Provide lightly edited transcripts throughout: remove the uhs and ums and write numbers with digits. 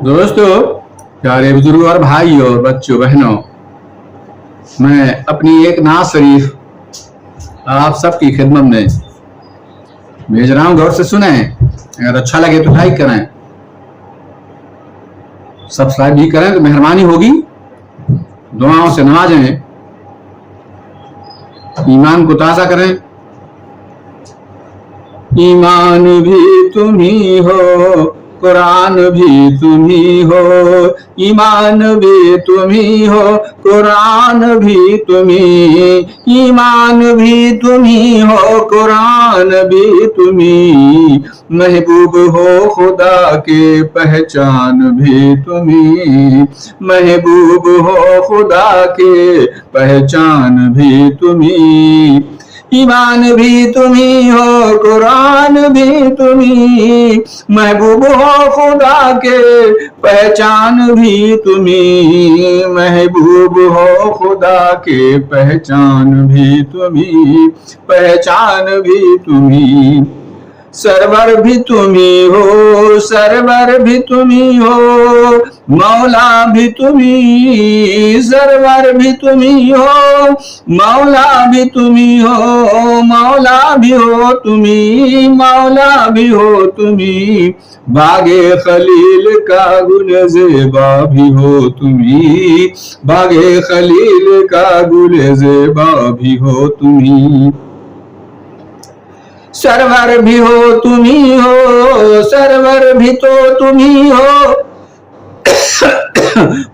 दोस्तों, प्यारे बुजुर्गों और भाइयों, बच्चों, बहनों, मैं अपनी एक नात शरीफ आप सबकी खिदमत में भेज रहा हूँ। गौर से सुने। अगर अच्छा लगे तो लाइक करें, सब्सक्राइब भी करें तो मेहरबानी होगी। दुआओं से नवाजें, ईमान को ताज़ा करें। ईमान भी तुम ही हो, कुरान भी तुम ही हो। ईमान भी तुम ही हो, कुरान भी तुम ही। ईमान भी तुम ही हो, कुरान भी तुम ही। महबूब हो खुदा के, पहचान भी तुम ही। महबूब हो खुदा के, पहचान भी तुम ही। ईमान भी तुम ही हो, कुरान भी तुम ही। महबूब हो खुदा के, पहचान भी तुम ही। महबूब हो खुदा के, पहचान भी तुम ही। पहचान भी तुम ही। सरवर भी तुम ही हो, सरवर भी तुम ही हो। मौला भी तुम ही, सरवर भी तुम ही हो। मौला भी तुम ही हो, मौला भी हो तुम ही। मौला भी हो तुम ही। बागे खलील का गुल ज़ेबा भी हो तुम ही। बागे खलील का गुल ज़ेबा भी हो तुम ही। सरवर भी हो तुम ही हो, सरवर भी तो तुम ही हो।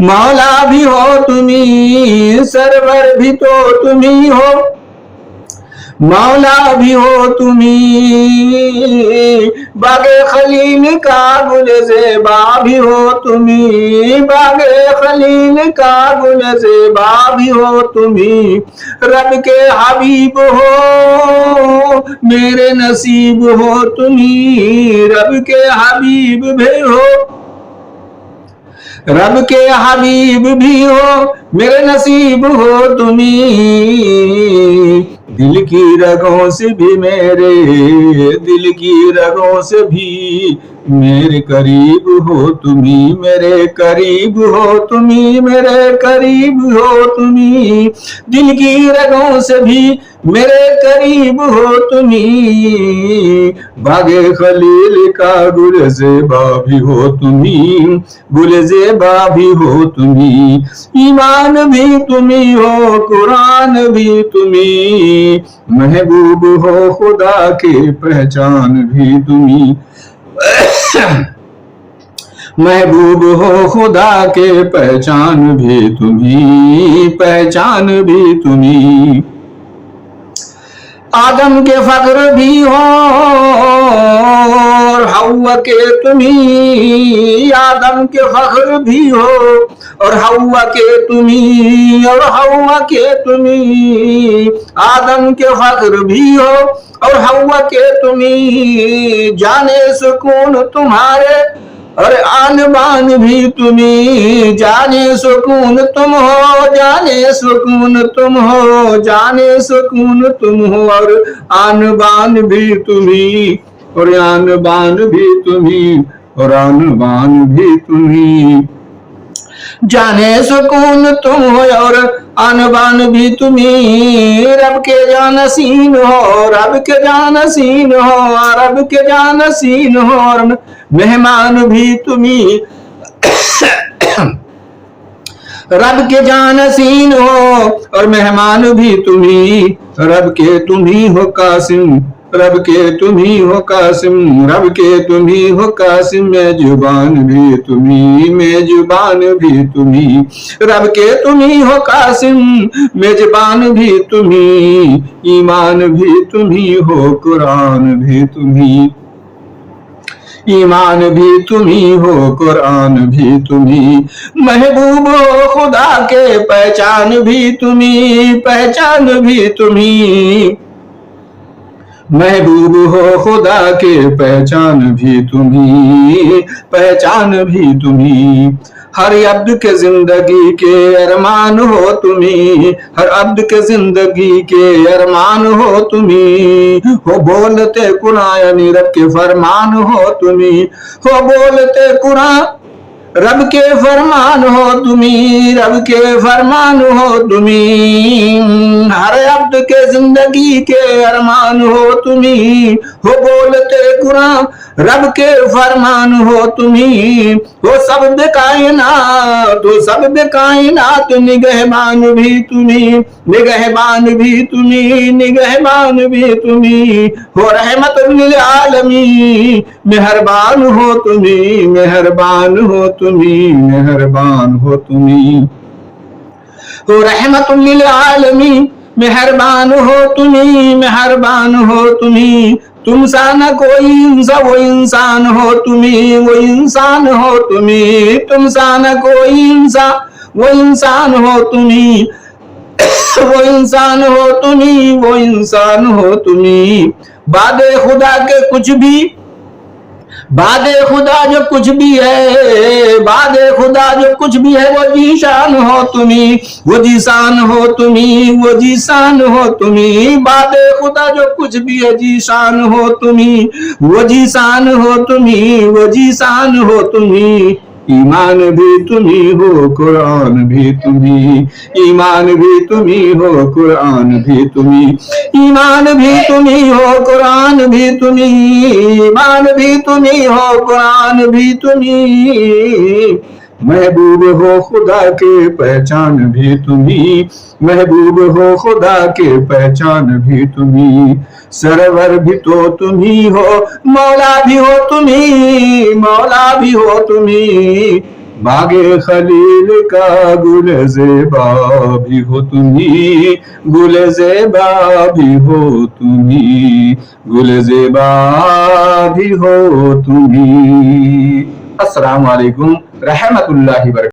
मौला भी हो तुम ही, सरवर भी तो तुम ही हो। मौला भी हो तुम ही। बागे खलील का गुल ज़ेबा भी हो तुम ही। बागे खलील का गुल ज़ेबा भी हो तुम ही। रब के हबीब हो, मेरे नसीब हो तुम ही। रब के हबीब भी हो, रब के हबीब भी हो, मेरे नसीब हो तुम ही। दिल की रगों से भी मेरे, दिल की रगों से भी मेरे करीब हो तुम ही। मेरे करीब हो तुम ही, मेरे करीब हो तुम ही। दिल की रगों से भी मेरे करीब हो तुम ही। बागे खलील का गुल ज़ेबा भी हो तुम ही। गुल ज़ेबा भी हो तुम ही। ईमान भी तुम ही हो, कुरान भी तुम ही। महबूब हो खुदा के, पहचान भी तुम ही। महबूब हो खुदा के, पहचान भी तुम ही। पहचान भी तुम ही। आदम के फख्र भी हो और हव्वा के तुम ही। आदम के फख्र भी हो और हव्वा के तुम ही। और हव्वा के तुम ही। आदम के फख्र भी हो और हव्वा के तुम ही। जाने सुकून तुम्हारे और आन बान भी तुम्ही। जाने सुकून तुम हो, जाने सुकून तुम हो। जाने सुकून तुम हो और आन बान भी तुम्ही। और आन बान भी तुम्ही, और आन बान भी तुम्ही। जाने सुकून तुम हो और आनबान भी तुम्ही। रब के जानसीन हो, रब के जानसीन हो। रब के जानसीन हो और मेहमान भी तुम्ही। रब के जानसीन हो और मेहमान भी तुम्ही। रब के तुम ही हो कासिम, रब के तुम ही हो कासिम। रब के तुम ही हो कासिम। मेजुबान भी तुम्ही, मेजुबान भी तुम्ही। रब के तुम ही हो कासिम, मेजबान भी तुम्ही। ईमान भी तुम ही हो, कुरान भी तुम्ही। ईमान भी तुम्ही हो, कुरान भी तुम्ही। महबूब हो खुदा के, पहचान भी तुम्ही। पहचान भी तुम्ही। महबूब हो खुदा के, पहचान भी तुम्ही। पहचान भी तुम्ही। हर अब्द के जिंदगी के अरमान हो तुम्ही। हर अब्द के जिंदगी के अरमान हो तुम्ही। हो बोलते कुरान रब के फरमान हो तुम्ही। हो बोलते कुरान रब के फरमान हो तुम्ही, रब के फरमान हो तुम्ही, हर अब्द के जिंदगी के अरमान हो तुम्ही, हो बोलते कुरान रब के फरमान हो तुम्ही, हो सब कायनात, हो सब कायनात निगहबान भी तुम्ही, निगहबान भी तुम्ही, निगहबान भी तुम्ही, हो रहमतुल लिल आलमीन मेहरबान हो तुम्ही, मेहरबान हो तुम्ही, मेहरबान हो तुम्ही, हो रहमतुल लिल आलमीन मेहरबान हो तुम्ही, मेहरबान हो तुम्ही, तुम सा न कोई इंसान, वो इंसान हो तुम्ही, वो इंसान हो तुम्ही, तुम सा न कोई इंसान, वो इंसान हो तुम्ही, वो इंसान हो तुम्ही, वो इंसान हो तुम्ही, बादे खुदा के कुछ भी, बादे खुदा जो कुछ भी है, बादे खुदा जो कुछ भी है वो जीशान हो तुम्ही, वो जीशान हो तुम्ही, वो जीशान हो तुम्ही, बादे खुदा जो कुछ भी है जीशान हो तुम्ही, वो जीशान हो तुम्ही, वो जीशान हो तुम्ही, ईमान भी तुम्ही हो, कुरान भी तुम्ही, ईमान भी तुम्ही हो, कुरान भी तुम्ही, ईमान भी तुम्ही हो, कुरान भी तुम्ही, ईमान भी तुम्ही हो, कुरान भी तुम्ही, महबूब हो खुदा के पहचान भी तुम्ही, महबूब हो खुदा के पहचान भी तुम्ही, सरवर भी तो तुम्ही हो, मौला भी हो तुम्ही, मौला भी हो तुम्ही, बागे खलील का गुल ज़ेबा भी हो तुम्ही, गुल ज़ेबा भी हो तुम्ही, गुल ज़ेबा भी हो तुम्ही। अस्सलामु अलैकुम रहमतुल्लाहि व बरकातहू।